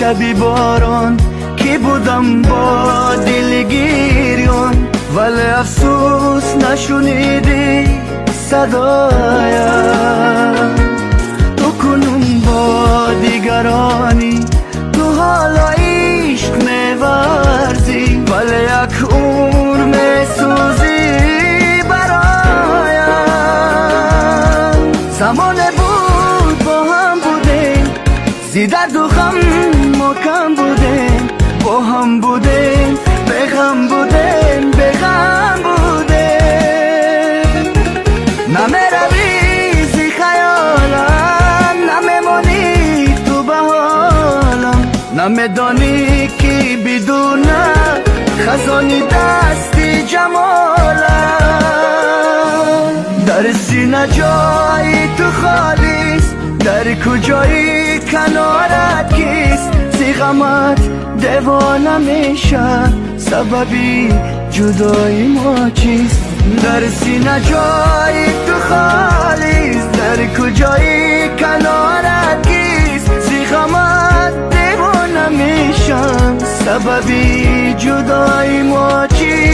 شبی باران کی بودم با دلگیریان، ولی افسوس نشنیدی صدایم. تو کنون با دیگرانی، تو حالا عشق می‌ورزی، ولی یک عمر می‌سوزی برایم. زمانه بود با هم بودیم، زی درد و غم ما کم بودیم، با هم بودیم به غم بودیم، به غم بودیم. نمیروی زی خیالم، نمیمانی تو به حالم، نمیدانی که بدون خزانی دستی جمالم. در سینه جای تو خالیست، در کجای کنارت کیست؟ زی غمت دیوانه میشه، سببی جدای ما چیست؟ در سینه جای تو خالیست، در کجای کنارت کیست؟ زی غمت دیوانه میشم، سببی جدای ما چیست؟